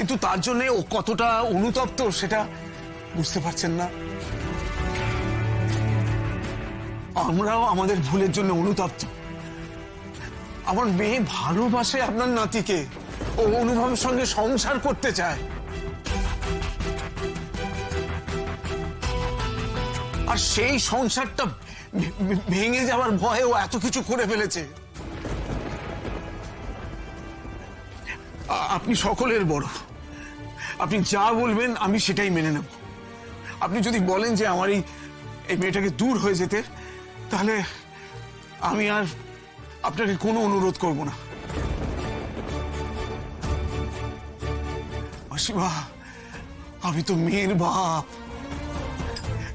কিন্তু তার জন্য ও কতটা অনুতপ্ত সেটা বুঝতে পারছেন না। আমরাও আমাদের ভুলের জন্য অনুতপ্ত। আমার মেয়ে ভালোবাসে আপনার নাতিকে, ও অনুভবের সঙ্গে সংসার করতে চায়, আর সেই সংসারটা ভেঙে যাওয়ার ভয়ে ও এত কিছু করে ফেলেছে। আপনি সকলের বড়, আপনি যা বলবেন আমি সেটাই মেনে নেব। আপনি যদি বলেন যে আমার এই মেয়েটাকে দূর হয়ে যেতে, তাহলে আমি আর আপনাকে কোনো অনুরোধ করব না। মাসিমা, আমি তো মেয়ের বাপ।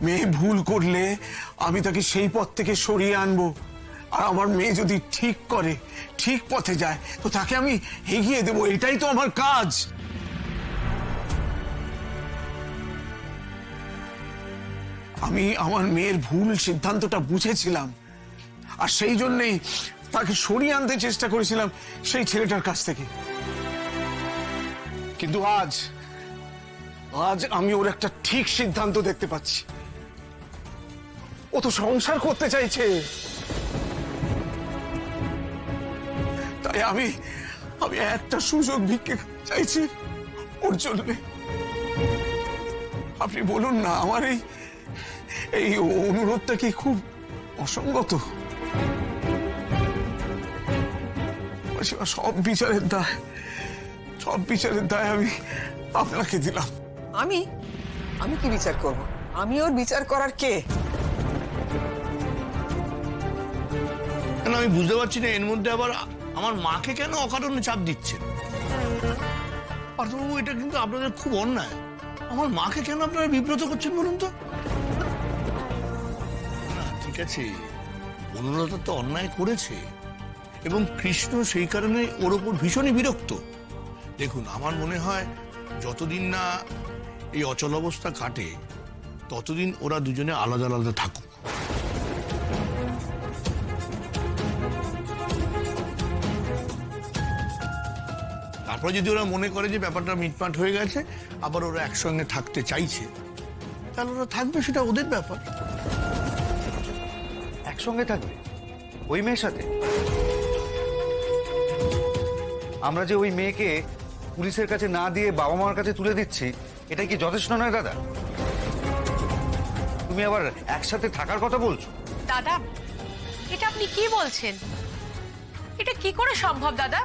মেয়ে ভুল করলে আমি তাকে সেই পথ থেকে সরিয়ে আনবো, আর আমার মেয়ে যদি ঠিক করে, ঠিক পথে যায়, তো তাকে আমি এগিয়ে দেবো। এটাই তো আমার কাজ। আমি আমার মেয়ের ভুল সিদ্ধান্তটা বুঝেছিলাম, আর সেই জন্যই তাকে সরিয়ে আনতে চেষ্টা করেছিলাম সেই ছেলেটার কাছ থেকে। কিন্তু আজ আমি ওর একটা ঠিক সিদ্ধান্ত দেখতে পাচ্ছি। ও তো সংসার করতে চাইছে, তাই আমি একটা সুযোগ ভিক্ষে চাইছি ওর জন্য। আপনি বলুন না, আমার এই অনুরোধটা কি খুব অসঙ্গত? সব বিচারের দায় আমি আপনাকে দিলাম। আমি কি বিচার করব? আমি ওর বিচার করার কে? আমি বুঝতে পারছি না এর মধ্যে আবার আমার মাকে কেন অকারণে চাপ দিচ্ছেন। পার্থবাবু, এটা কিন্তু আপনাদের খুব অন্যায়। আমার মাকে কেন আপনারা বিব্রত করছেন বলুন তো? না, ঠিক আছে, অনুরাধা তো অন্যায় করেছে, এবং কৃষ্ণ সেই কারণে ওর ওপর ভীষণই বিরক্ত। দেখুন, আমার মনে হয় যতদিন না এই অচল অবস্থা কাটে, ততদিন ওরা দুজনে আলাদা আলাদা থাকুক। তারপরে যদি ওরা মনে করে যে ব্যাপারটা মিটমাট হয়ে গেছে, আবার ওরা একসঙ্গে থাকতে চাইছে, তাহলে ওরা থাকবে, সেটা ওদের ব্যাপার। একসঙ্গে থাকবে ওই মেয়ের সাথে? আমরা যে ওই মেয়েকে পুলিশের কাছে না দিয়ে বাবা মার কাছে তুলে দিচ্ছি, এটা কি যথেষ্ট নয় দাদা? তুমি আবার একসাথে থাকার কথা বলছো? দাদা, এটা আপনি কি বলছেন? এটা কি করে সম্ভব দাদা?